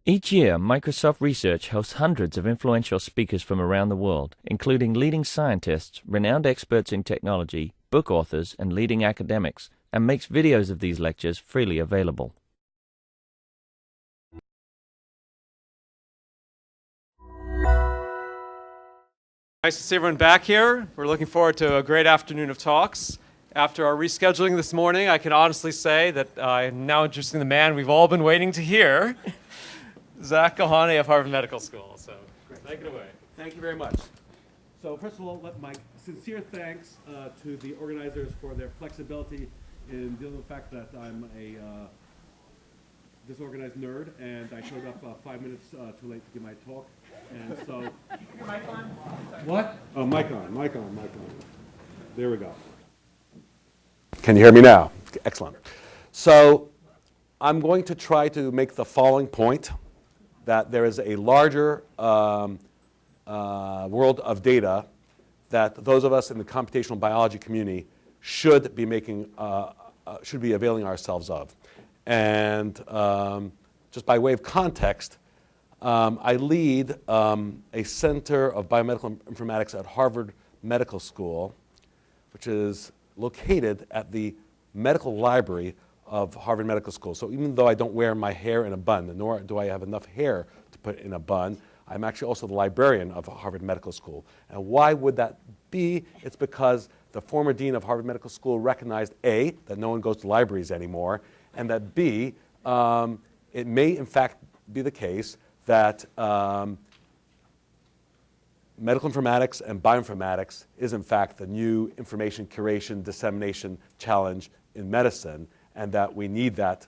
Each year, Microsoft Research hosts hundreds of influential speakers from around the world, including leading scientists, renowned experts in technology, book authors, and leading academics, and makes videos of these lectures freely available. Nice to see everyone back here. We're looking forward to a great afternoon of talks. After our rescheduling this morning, I can honestly say that I'm now introducing the man we've all been waiting to hear, Zach Kohane of Harvard Medical School. So, take it away. Thank you very much. So first of all, my sincere thanks to the organizers for their flexibility in dealing with the fact that I'm a disorganized nerd and I showed up 5 minutes too late to give my talk. And so, Your mic on? what? Oh, mic on. There we go. Can you hear me now? Excellent. So I'm going to try to make the following point, that there is a larger world of data that those of us in the computational biology community should be availing ourselves of. And just by way of context, I lead a Center of Biomedical Informatics at Harvard Medical School, which is located at the medical library of Harvard Medical School. So even though I don't wear my hair in a bun, nor do I have enough hair to put in a bun, I'm actually also the librarian of Harvard Medical School. And why would that be? It's because the former dean of Harvard Medical School recognized A, that no one goes to libraries anymore, and that B, it may in fact be the case that medical informatics and bioinformatics is in fact the new information curation, dissemination challenge in medicine, and that we need that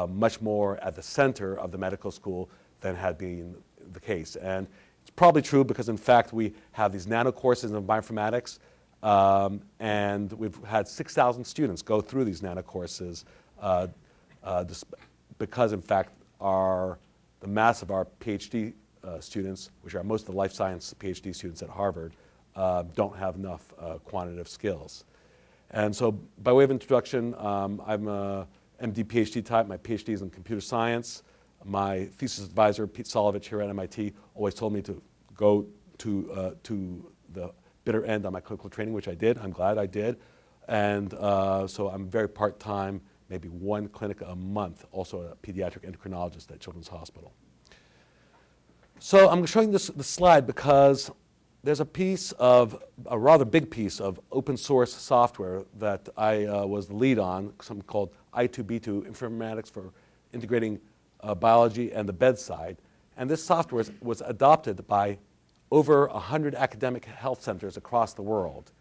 much more at the center of the medical school than had been the case. And it's probably true because in fact we have these nano courses in bioinformatics, and we've had 6,000 students go through these nano courses because in fact the mass of our PhD students, which are most of the life science PhD students at Harvard, don't have enough quantitative skills. And so by way of introduction, I'm a MD PhD type. My PhD is in computer science. My thesis advisor, Pete Solovich here at MIT, always told me to go to the bitter end on my clinical training, which I did. I'm glad I did. And so I'm very part-time, maybe one clinic a month, also a pediatric endocrinologist at Children's Hospital. So I'm showing this slide because there's a rather big piece of open source software that I was the lead on, something called I2B2, Informatics for Integrating Biology and the Bedside. And this software was adopted by over 100 academic health centers across the world.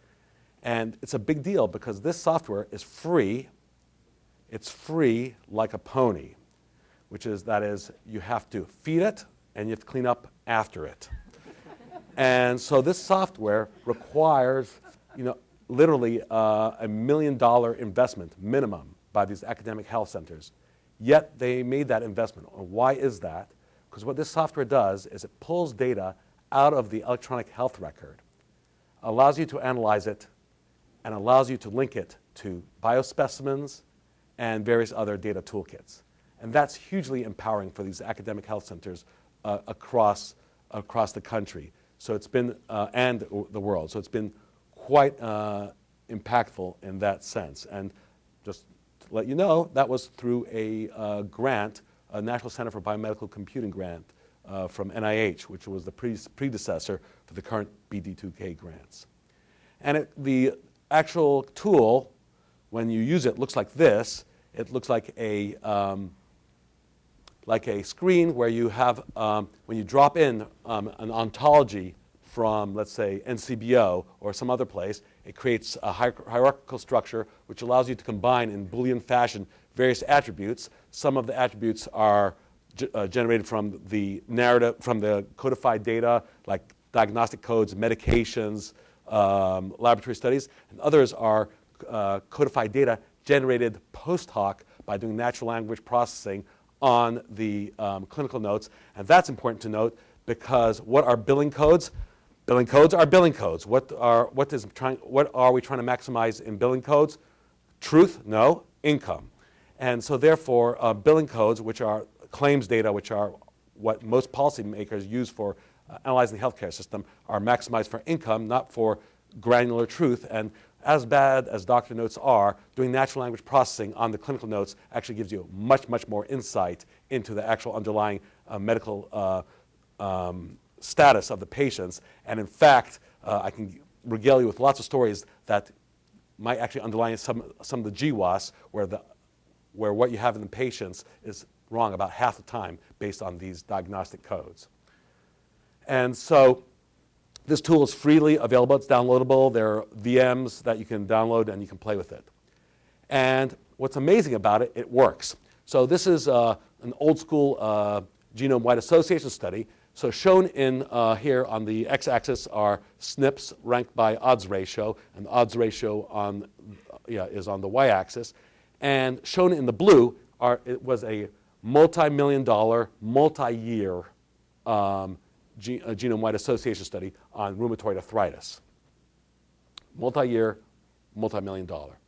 And it's a big deal because this software is free. It's free like a pony, that is, you have to feed it and you have to clean up after it. And so this software requires, literally a $1 million investment minimum by these academic health centers. Yet they made that investment. And why is that? Because what this software does is it pulls data out of the electronic health record, allows you to analyze it, and allows you to link it to biospecimens and various other data toolkits. And that's hugely empowering for these academic health centers across the country. So it's been, and the world. So it's been quite impactful in that sense. And just to let you know, that was through a grant, a National Center for Biomedical Computing grant from NIH, which was the predecessor for the current BD2K grants. And the actual tool, when you use it, looks like this. It looks like a screen where you have, when you drop in an ontology from, let's say, NCBO or some other place, it creates a hierarchical structure which allows you to combine in Boolean fashion various attributes. Some of the attributes are generated from the narrative, from the codified data, like diagnostic codes, medications, laboratory studies, and others are codified data generated post hoc by doing natural language processing on the clinical notes. And that's important to note because what are billing codes? Billing codes are billing codes. What are we trying to maximize in billing codes? Truth? No. Income. And so therefore, billing codes, which are claims data, which are what most policymakers use for analyzing the healthcare system are maximized for income, not for granular truth. And as bad as doctor notes are, doing natural language processing on the clinical notes actually gives you much, much more insight into the actual underlying medical status of the patients. And in fact, I can regale you with lots of stories that might actually underline some of the GWAS, where what you have in the patients is wrong about half the time based on these diagnostic codes. And so this tool is freely available. It's downloadable. There are VMs that you can download and you can play with it. And what's amazing about it, it works. So this is an old school genome-wide association study. So shown in here on the x-axis are SNPs ranked by odds ratio, and the odds ratio is on the y-axis. And shown in the blue it was a multi-million-dollar, multi-year genome-wide association study on rheumatoid arthritis. Multi-year, multi-million-dollar.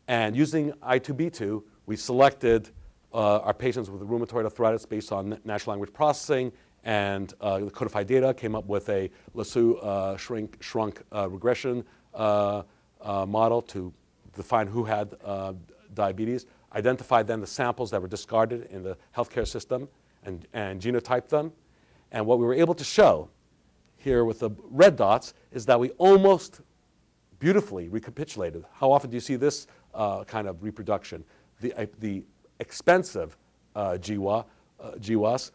And using I2B2, we selected our patients with rheumatoid arthritis based on natural language processing and the codified data, came up with a Lasso shrunk regression model to define who had diabetes, identified then the samples that were discarded in the healthcare system and genotyped them. And what we were able to show here with the red dots is that we almost beautifully recapitulated. How often do you see this kind of reproduction? The expensive GWAS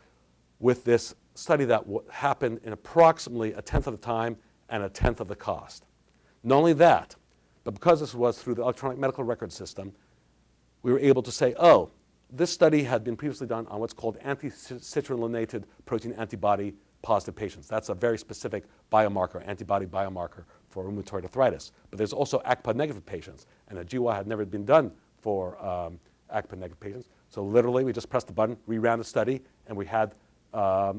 with this study that happened in approximately a tenth of the time and a tenth of the cost. Not only that, but because this was through the electronic medical record system, we were able to say, oh, this study had been previously done on what's called anti-citrullinated protein antibody positive patients. That's a very specific biomarker, antibody biomarker for rheumatoid arthritis. But there's also ACPA negative patients, and a GWA had never been done for ACPA negative patients. So literally, we just pressed the button, reran the study, and we had a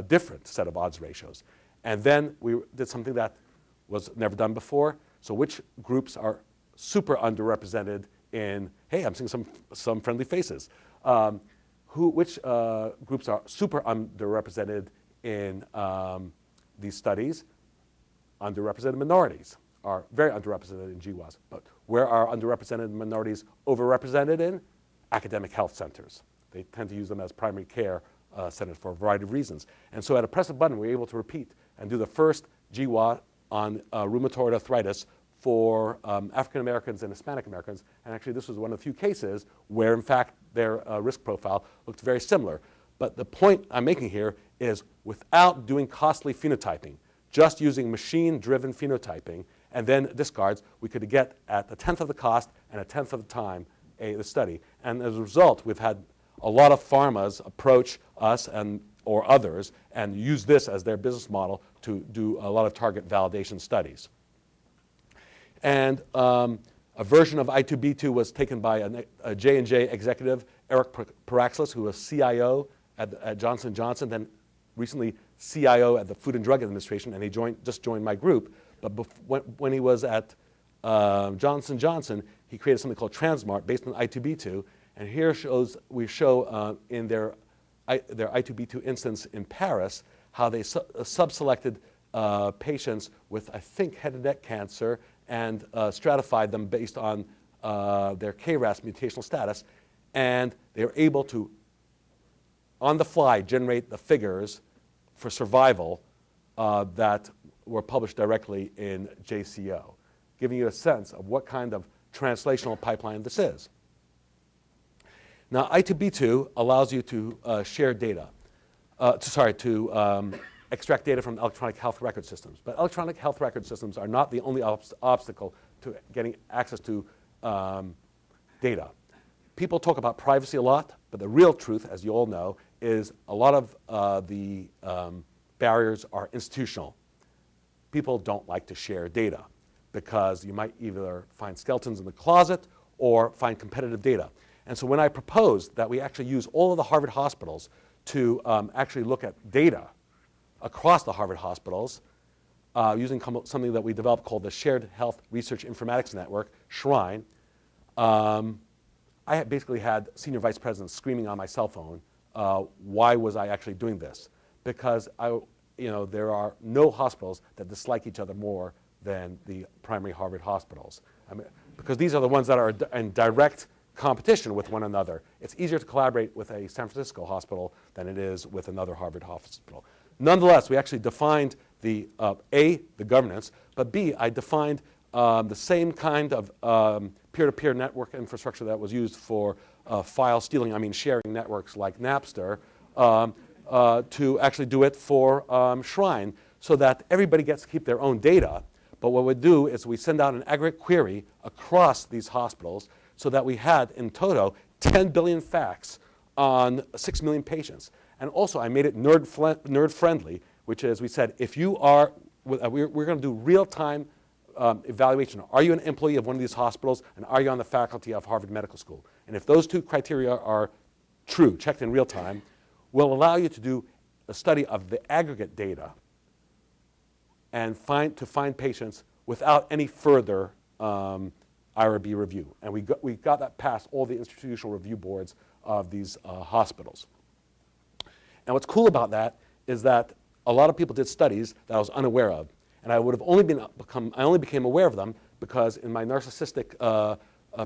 different set of odds ratios. And then we did something that was never done before. So which groups are super underrepresented in, hey, I'm seeing some friendly faces. Which groups are super underrepresented in these studies? Underrepresented minorities are very underrepresented in GWAS. But where are underrepresented minorities overrepresented in? Academic health centers. They tend to use them as primary care centers for a variety of reasons. And so at a press of a button, we were able to repeat and do the first GWA on rheumatoid arthritis for African Americans and Hispanic Americans. And actually, this was one of the few cases where, in fact, their risk profile looked very similar. But the point I'm making here is without doing costly phenotyping, just using machine-driven phenotyping and then discards, we could get at a tenth of the cost and a tenth of the time the study. And as a result, we've had a lot of pharmas approach us or others and use this as their business model to do a lot of target validation studies. And a version of I2B2 was taken by a J&J executive, Eric Paraxlis, who was CIO at Johnson & Johnson, then recently CIO at the Food and Drug Administration, and he just joined my group. But when he was at Johnson & Johnson, he created something called Transmart based on I2B2. And here we show in their I2B2 instance in Paris how they sub-selected patients with, I think, head and neck cancer and stratified them based on their KRAS mutational status. And they were able to, on the fly, generate the figures for survival that were published directly in JCO, giving you a sense of what kind of translational pipeline this is. Now, I2B2 allows you to share data, extract data from electronic health record systems. But electronic health record systems are not the only obstacle to getting access to data. People talk about privacy a lot, but the real truth, as you all know, is a lot of the barriers are institutional. People don't like to share data because you might either find skeletons in the closet or find competitive data. And so when I proposed that we actually use all of the Harvard hospitals to actually look at data across the Harvard hospitals, using something that we developed called the Shared Health Research Informatics Network, SHRINE, I basically had senior vice presidents screaming on my cell phone why was I actually doing this? Because there are no hospitals that dislike each other more than the primary Harvard hospitals. I mean, because these are the ones that are in direct competition with one another. It's easier to collaborate with a San Francisco hospital than it is with another Harvard hospital. Nonetheless, we actually defined the governance, but B, I defined the same kind of peer-to-peer network infrastructure that was used for file stealing, sharing networks like Napster, to actually do it for Shrine, so that everybody gets to keep their own data. But what we do is we send out an aggregate query across these hospitals so that we had, in toto, 10 billion facts on 6 million patients. And also, I made it nerd-friendly, which is we said, if you are, we're going to do real-time evaluation. Are you an employee of one of these hospitals, and are you on the faculty of Harvard Medical School? And if those two criteria are true, checked in real time, we'll allow you to do a study of the aggregate data and find patients without any further IRB review. And we got that past all the institutional review boards of these hospitals. And what's cool about that is that a lot of people did studies that I was unaware of. And I would have only became aware of them because in my narcissistic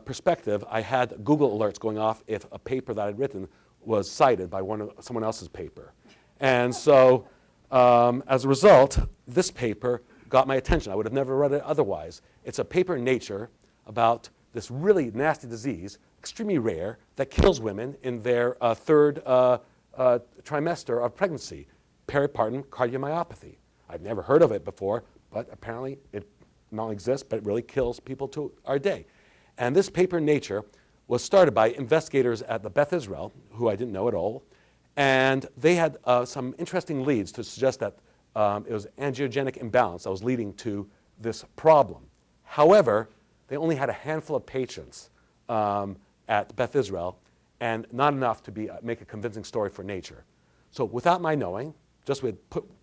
perspective, I had Google alerts going off if a paper that I'd written was cited by someone else's paper. And so as a result, this paper got my attention. I would have never read it otherwise. It's a paper in Nature about this really nasty disease, extremely rare, that kills women in their third trimester of pregnancy, peripartum cardiomyopathy. I've never heard of it before, but apparently it not only exists, but it really kills people to our day. And this paper in Nature was started by investigators at the Beth Israel, who I didn't know at all, and they had some interesting leads to suggest that it was angiogenic imbalance that was leading to this problem. However, they only had a handful of patients at Beth Israel, and not enough to make a convincing story for Nature. So without my knowing, just we had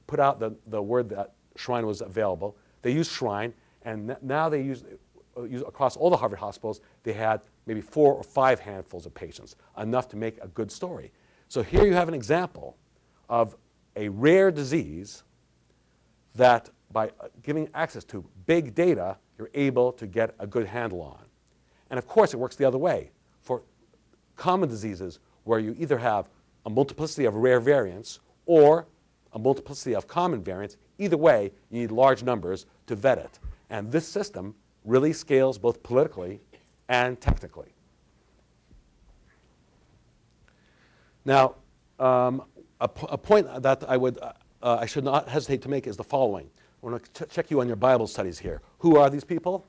put out the word that Shrine was available. They used Shrine, and now they use across all the Harvard hospitals, they had maybe 4 or 5 handfuls of patients, enough to make a good story. So here you have an example of a rare disease that by giving access to big data, you're able to get a good handle on. And of course, it works the other way. For common diseases where you either have a multiplicity of rare variants or a multiplicity of common variants, either way, you need large numbers to vet it. And this system really scales both politically and technically. Now, a point that I should not hesitate to make is the following. I want to check you on your Bible studies here. Who are these people?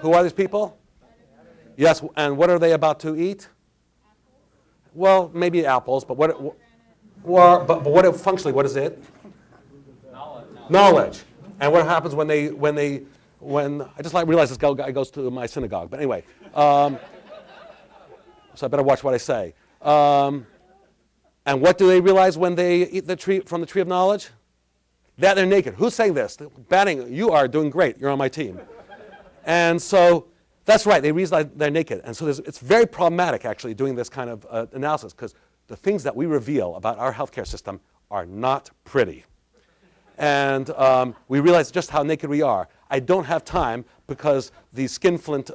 Who are these people? Yes, and what are they about to eat? Well, maybe apples, but what functionally, what is it? Knowledge. And what happens when I just realized this guy goes to my synagogue. But anyway, so I better watch what I say. And what do they realize when they eat from the tree of knowledge? That they're naked. Who's saying this? Batting, you are doing great. You're on my team. And so that's right. They realize they're naked. And so it's very problematic, actually, doing this kind of analysis, because the things that we reveal about our healthcare system are not pretty. And we realize just how naked we are. I don't have time, because the Skinflint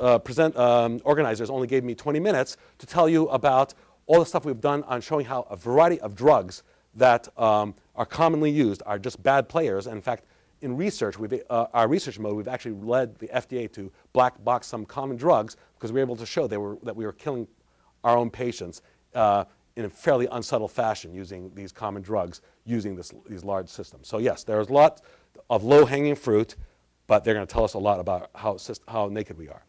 organizers only gave me 20 minutes to tell you about all the stuff we've done on showing how a variety of drugs that are commonly used are just bad players. And in fact, in research, our research mode, we've actually led the FDA to black box some common drugs because we were able to show that we were killing our own patients in a fairly unsubtle fashion using these common drugs, using these large systems. So yes, there's lots of low-hanging fruit, but they're going to tell us a lot about how naked we are.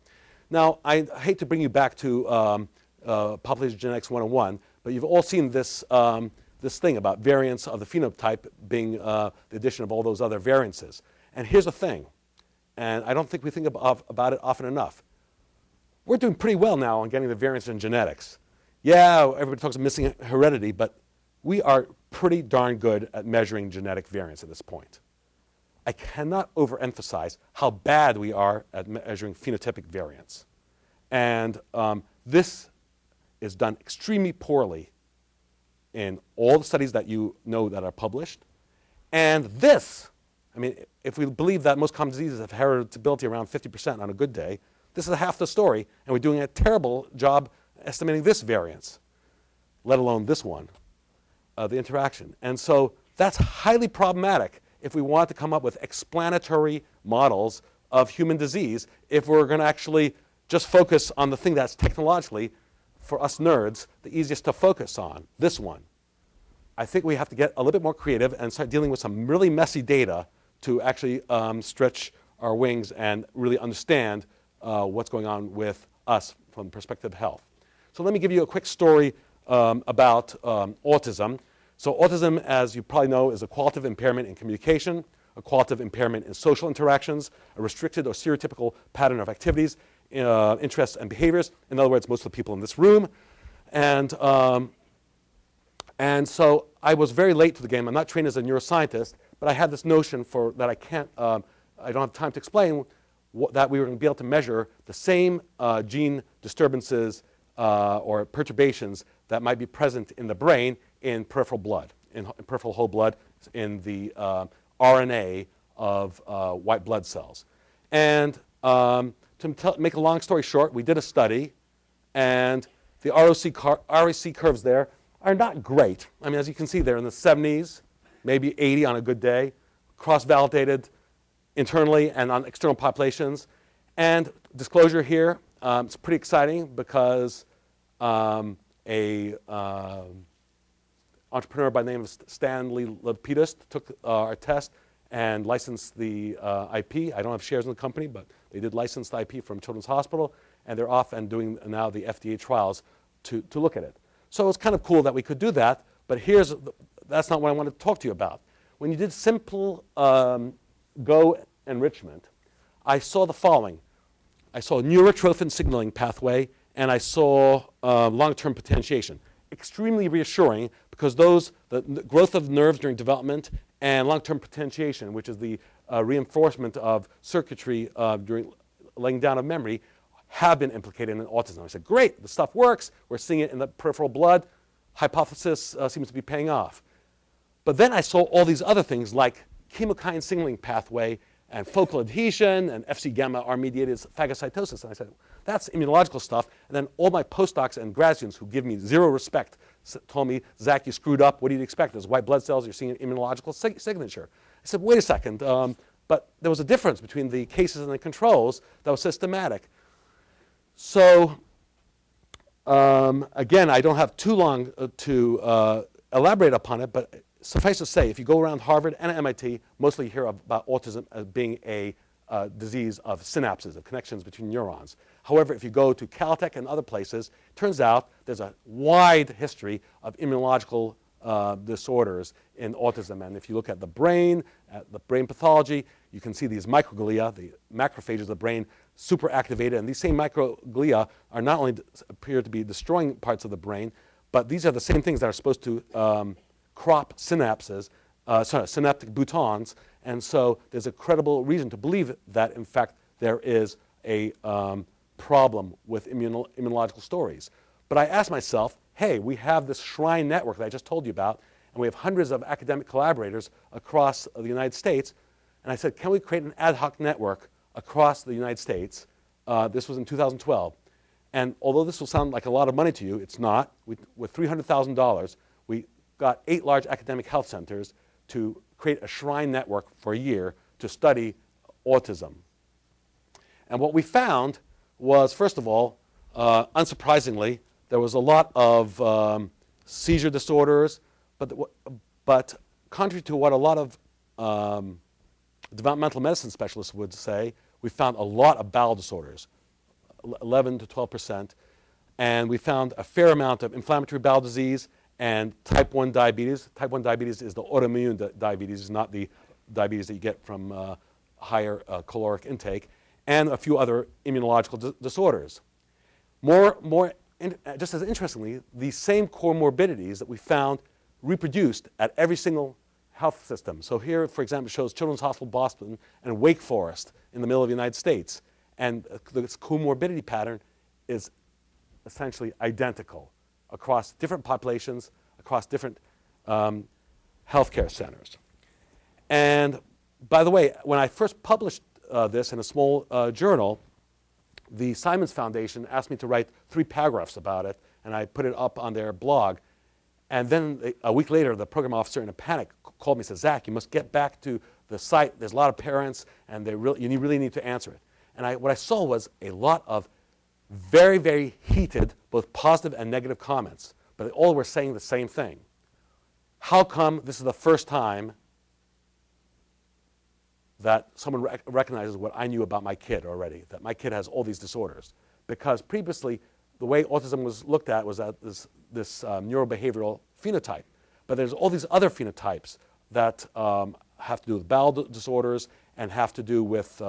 Now, I hate to bring you back to Population Genetics 101, but you've all seen this thing about variants of the phenotype being the addition of all those other variances. And here's the thing, and I don't think we think about it often enough. We're doing pretty well now on getting the variance in genetics. Yeah, everybody talks about missing heredity, but we are pretty darn good at measuring genetic variance at this point. I cannot overemphasize how bad we are at measuring phenotypic variance. And this is done extremely poorly in all the studies that you know that are published. And this, I mean, if we believe that most common diseases have heritability around 50% on a good day, this is half the story, and we're doing a terrible job estimating this variance, let alone this one, the interaction. And so that's highly problematic if we want to come up with explanatory models of human disease, if we're going to actually just focus on the thing that's technologically, for us nerds, the easiest to focus on, this one. I think we have to get a little bit more creative and start dealing with some really messy data to actually stretch our wings and really understand what's going on with us from the perspective of health. So let me give you a quick story about autism. So autism, as you probably know, is a qualitative impairment in communication, a qualitative impairment in social interactions, a restricted or stereotypical pattern of activities, interests, and behaviors. In other words, most of the people in this room. And so I was very late to the game. I'm not trained as a neuroscientist, but I had this notion that I don't have time to explain, that we were going to be able to measure the same gene disturbances or perturbations that might be present in the brain in peripheral blood, in peripheral whole blood, in the RNA of white blood cells. And to make a long story short, we did a study, and the ROC curves there are not great. I mean, as you can see, they're in the 70s, maybe 80 on a good day, cross-validated internally and on external populations. And disclosure here, it's pretty exciting because a entrepreneur by the name of Stanley Lapidus took our test and licensed the IP. I don't have shares in the company, but they did license the IP from Children's Hospital, and they're off and doing now the FDA trials to look at it. So it's kind of cool that we could do that, but that's not what I want to talk to you about. When you did simple Go enrichment, I saw the following. I saw a neurotrophin signaling pathway, and I saw long-term potentiation. Extremely reassuring, because the growth of nerves during development and long-term potentiation, which is the reinforcement of circuitry during laying down of memory, have been implicated in autism. I said, great, the stuff works. We're seeing it in the peripheral blood. Hypothesis seems to be paying off. But then I saw all these other things like chemokine signaling pathway and focal adhesion and Fc gamma R-mediated phagocytosis. And I said, that's immunological stuff. And then all my postdocs and grad students who give me zero respect told me, Zach, you screwed up. What do you expect? There's white blood cells. You're seeing an immunological signature. I said, wait a second. But there was a difference between the cases and the controls that was systematic. So again, I don't have too long to elaborate upon it, but suffice to say, if you go around Harvard and MIT, mostly you hear about autism as being a disease of synapses, of connections between neurons. However, if you go to Caltech and other places, it turns out there's a wide history of immunological disorders in autism. And if you look at the brain pathology, you can see these microglia, the macrophages of the brain, super activated. And these same microglia are not only appear to be destroying parts of the brain, but these are the same things that are supposed to crop synapses, synaptic boutons. And so there's a credible reason to believe that, in fact, there is a problem with immunological stories. But I asked myself, hey, we have this Shrine network that I just told you about, and we have hundreds of academic collaborators across the United States. And I said, can we create an ad hoc network across the United States? This was in 2012. And although this will sound like a lot of money to you, it's not. With $300,000, we got 8 large academic health centers to create a Shrine network for a year to study autism. And what we found was, first of all, unsurprisingly, there was a lot of seizure disorders, but contrary to what a lot of developmental medicine specialists would say, we found a lot of bowel disorders, 11 to 12%, and we found a fair amount of inflammatory bowel disease and type 1 diabetes. Type 1 diabetes is the autoimmune diabetes, it's not the diabetes that you get from higher caloric intake, and a few other immunological disorders. Just as interestingly, these same comorbidities that we found reproduced at every single health system. So here, for example, shows Children's Hospital Boston and Wake Forest in the middle of the United States. And this comorbidity pattern is essentially identical across different populations, across different healthcare centers. And by the way, when I first published this in a small journal, the Simons Foundation asked me to write 3 paragraphs about it, and I put it up on their blog. And then a week later, the program officer, in a panic, called me and said, "Zach, you must get back to the site. There's a lot of parents, and you really need to answer it." And what I saw was a lot of very, very heated, both positive and negative comments, but they all were saying the same thing. How come this is the first time that someone recognizes what I knew about my kid already, that my kid has all these disorders? Because previously, the way autism was looked at was at this neurobehavioral phenotype. But there's all these other phenotypes that have to do with bowel disorders and have to do with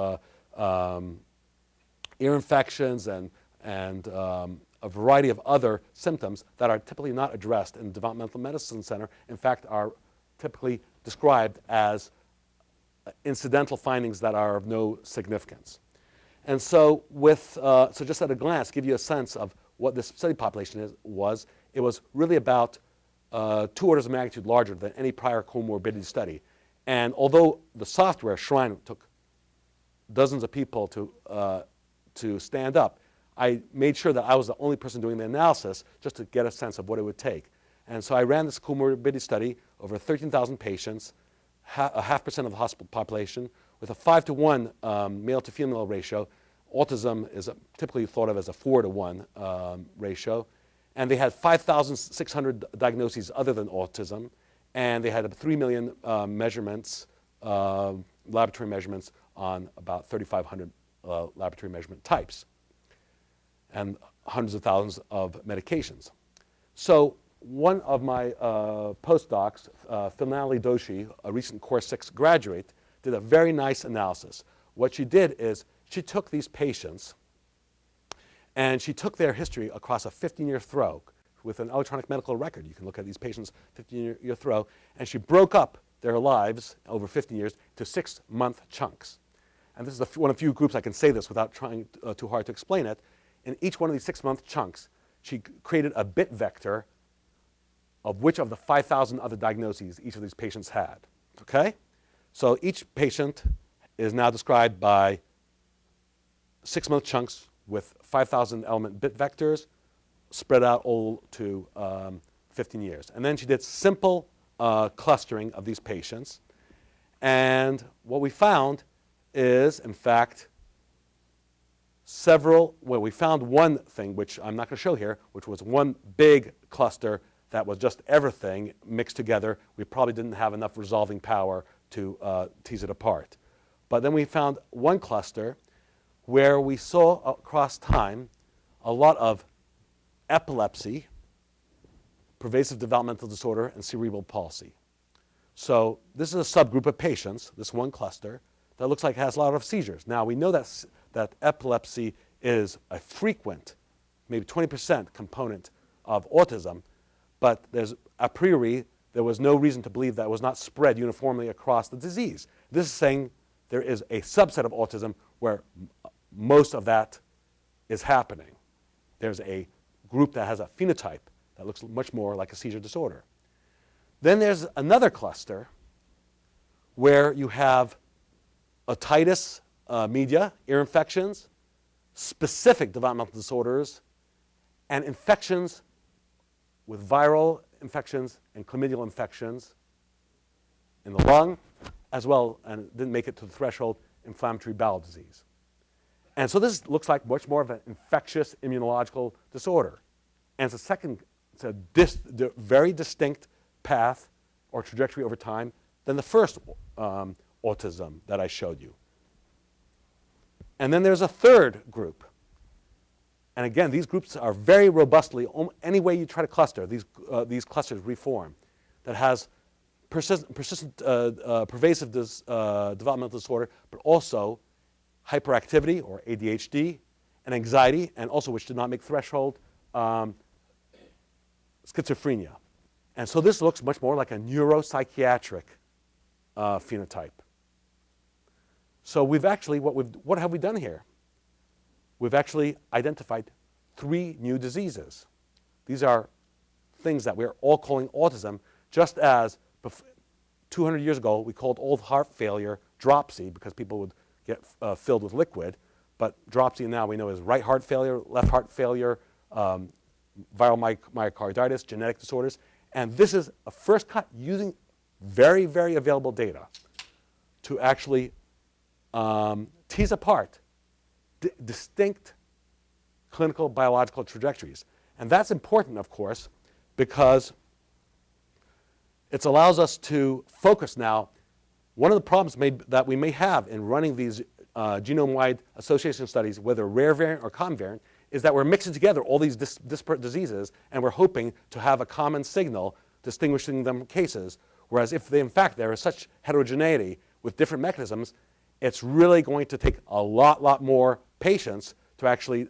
ear infections and a variety of other symptoms that are typically not addressed in the developmental medicine center. In fact, are typically described as incidental findings that are of no significance. And so so just at a glance, give you a sense of what this study population it was really about 2 orders of magnitude larger than any prior comorbidity study. And although the software, Shrine, took dozens of people to stand up, I made sure that I was the only person doing the analysis just to get a sense of what it would take. And so I ran this comorbidity study over 13,000 patients, a 0.5% of the hospital population, with a 5-to-1 male to female ratio. Autism is typically thought of as a 4-to-1 ratio. And they had 5,600 diagnoses other than autism. And they had 3 million measurements, laboratory measurements on about 3,500 laboratory measurement types, and hundreds of thousands of medications. So one of my postdocs, Finali Doshi, a recent Course 6 graduate, did a very nice analysis. What she did is she took these patients and she took their history across a 15-year throw with an electronic medical record. You can look at these patients' 15-year throw, and she broke up their lives over 15 years to 6-month chunks. And this is one of the few groups I can say this without trying too hard to explain it. In each one of these 6-month chunks, she created a bit vector of which of the 5,000 other diagnoses each of these patients had. Okay? So each patient is now described by 6-month chunks with 5,000 element bit vectors spread out all to 15 years. And then she did simple clustering of these patients. And what we found is, in fact, we found one thing, which I'm not going to show here, which was one big cluster that was just everything mixed together. We probably didn't have enough resolving power to tease it apart. But then we found one cluster where we saw across time a lot of epilepsy, pervasive developmental disorder, and cerebral palsy. So this is a subgroup of patients, this one cluster, that looks like it has a lot of seizures. Now, we know that epilepsy is a frequent, maybe 20% component of autism, but a priori, there was no reason to believe that was not spread uniformly across the disease. This is saying there is a subset of autism where most of that is happening. There's a group that has a phenotype that looks much more like a seizure disorder. Then there's another cluster where you have otitis media, ear infections, specific developmental disorders, and infections with viral infections and chlamydial infections in the lung, as well, and it didn't make it to the threshold, inflammatory bowel disease. And so this looks like much more of an infectious immunological disorder. And it's a very distinct path or trajectory over time than the first autism that I showed you. And then there's a third group. And again, these groups are very robustly, any way you try to cluster, these clusters reform, that has persistent pervasive developmental disorder, but also hyperactivity or ADHD, and anxiety, and also which did not make threshold, schizophrenia. And so this looks much more like a neuropsychiatric phenotype. So what have we done here? We've actually identified 3 new diseases. These are things that we're all calling autism, just as 200 years ago we called old heart failure dropsy because people would get filled with liquid. But dropsy now we know is right heart failure, left heart failure, viral myocarditis, genetic disorders. And this is a first cut using very, very available data to actually tease apart distinct clinical biological trajectories. And that's important, of course, because it allows us to focus now. One of the problems that we may have in running these genome-wide association studies, whether rare variant or common variant, is that we're mixing together all these disparate diseases, and we're hoping to have a common signal distinguishing them from cases. Whereas if in fact there is such heterogeneity with different mechanisms, it's really going to take a lot more patience to actually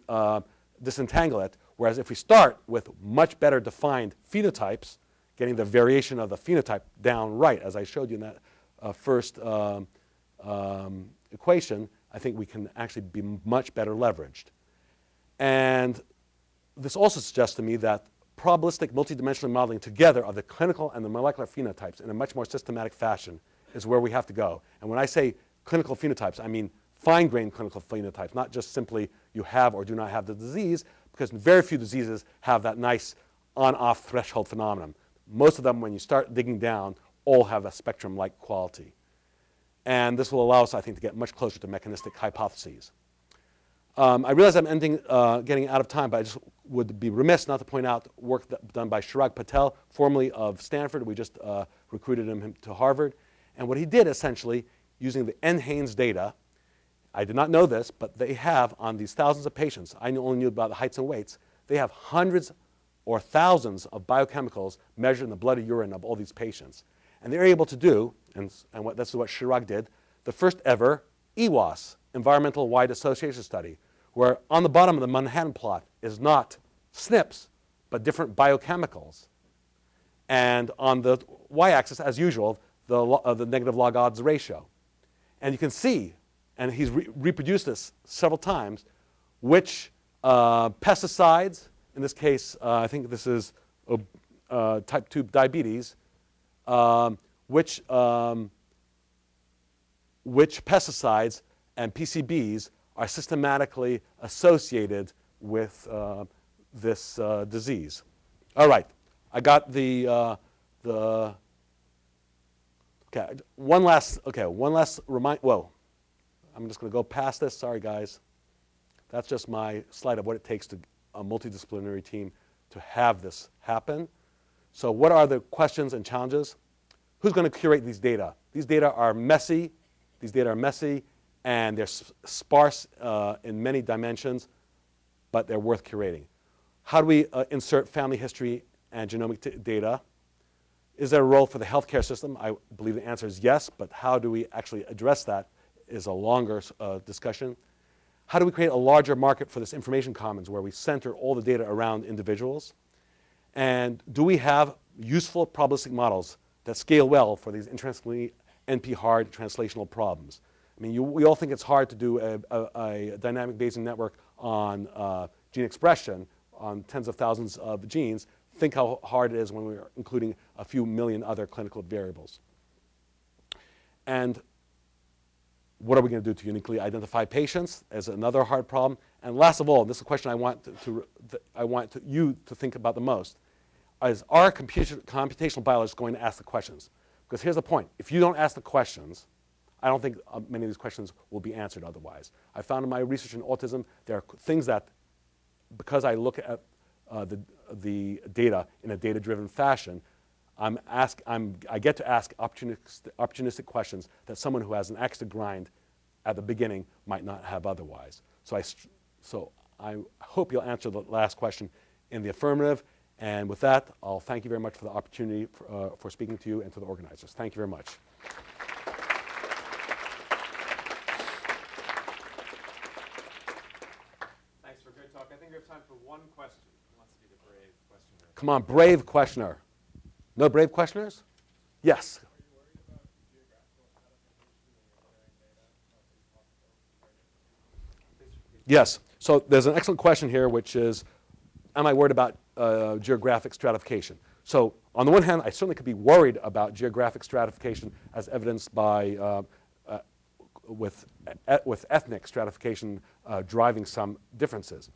disentangle it. Whereas if we start with much better defined phenotypes, getting the variation of the phenotype down right, as I showed you in that first equation, I think we can actually be much better leveraged. And this also suggests to me that probabilistic multidimensional modeling together of the clinical and the molecular phenotypes in a much more systematic fashion is where we have to go. And when I say clinical phenotypes, I mean fine-grained clinical phenotypes, not just simply you have or do not have the disease, because very few diseases have that nice on-off threshold phenomenon. Most of them, when you start digging down, all have a spectrum-like quality. And this will allow us, I think, to get much closer to mechanistic hypotheses. I realize I'm getting out of time, but I just would be remiss not to point out work done by Chirag Patel, formerly of Stanford. We just recruited him to Harvard. And what he did, essentially, using the NHANES data, I did not know this, but they have on these thousands of patients, I only knew about the heights and weights, they have hundreds or thousands of biochemicals measured in the blood and urine of all these patients. And they're able to do, and this is what Chirag did, the first ever EWAS, Environmental Wide Association Study, where on the bottom of the Manhattan plot is not SNPs, but different biochemicals. And on the y-axis, as usual, the negative log odds ratio. And you can see, and he's reproduced this several times, which pesticides, in this case, I think this is type 2 diabetes, which pesticides and PCBs are systematically associated with this disease. All right, I got the okay. One last remind. Whoa, I'm just going to go past this. Sorry, guys. That's just my slide of what it takes to a multidisciplinary team to have this happen. So, what are the questions and challenges? Who's going to curate these data? These data are messy. And they're sparse in many dimensions, but they're worth curating. How do we insert family history and genomic data? Is there a role for the healthcare system? I believe the answer is yes, but how do we actually address that is a longer discussion. How do we create a larger market for this information commons where we center all the data around individuals? And do we have useful probabilistic models that scale well for these internationally NP-hard translational problems? I mean, we all think it's hard to do a dynamic Bayesian network on gene expression on tens of thousands of genes. Think how hard it is when we're including a few million other clinical variables. And what are we going to do to uniquely identify patients as another hard problem? And last of all, this is a question I want you to think about the most, is our computational biologists going to ask the questions? Because here's the point. If you don't ask the questions, I don't think many of these questions will be answered otherwise. I found in my research in autism, there are things that, because I look at the data in a data-driven fashion, I get to ask opportunistic questions that someone who has an axe to grind at the beginning might not have otherwise. So I hope you'll answer the last question in the affirmative. And with that, I'll thank you very much for the opportunity for speaking to you and to the organizers. Thank you very much. Thanks for a great talk. I think we have time for one question. Who wants to be the brave questioner? Come on, brave questioner. No brave questioners? Yes. Are you worried about geographical stratification when you're comparing data? Yes. So there's an excellent question here, which is, am I worried about geographic stratification. So on the one hand, I certainly could be worried about geographic stratification as evidenced by with ethnic stratification driving some differences.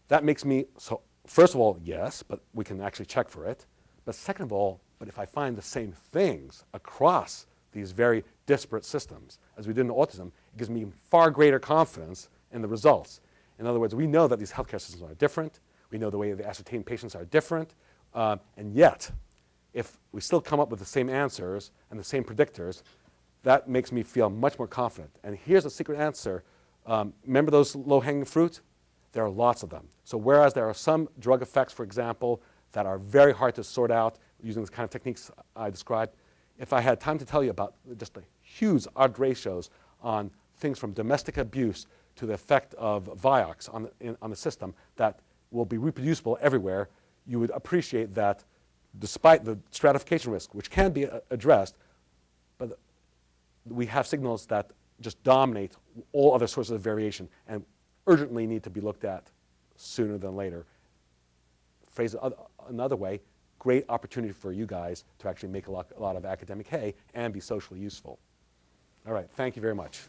That makes me, so first of all, yes, but we can actually check for it. But second of all, but if I find the same things across these very disparate systems, as we did in autism, it gives me far greater confidence in the results. In other words, we know that these healthcare systems are different. We know the way they ascertain patients are different. And yet, if we still come up with the same answers and the same predictors, that makes me feel much more confident. And here's a secret answer. Remember those low-hanging fruit? There are lots of them. So whereas there are some drug effects, for example, that are very hard to sort out using the kind of techniques I described, if I had time to tell you about just the huge odd ratios on things from domestic abuse to the effect of Vioxx on the system that will be reproducible everywhere, you would appreciate that despite the stratification risk, which can be addressed, but we have signals that just dominate all other sources of variation and urgently need to be looked at sooner than later. Phrase it another way, great opportunity for you guys to actually make a lot of academic hay and be socially useful. All right, thank you very much.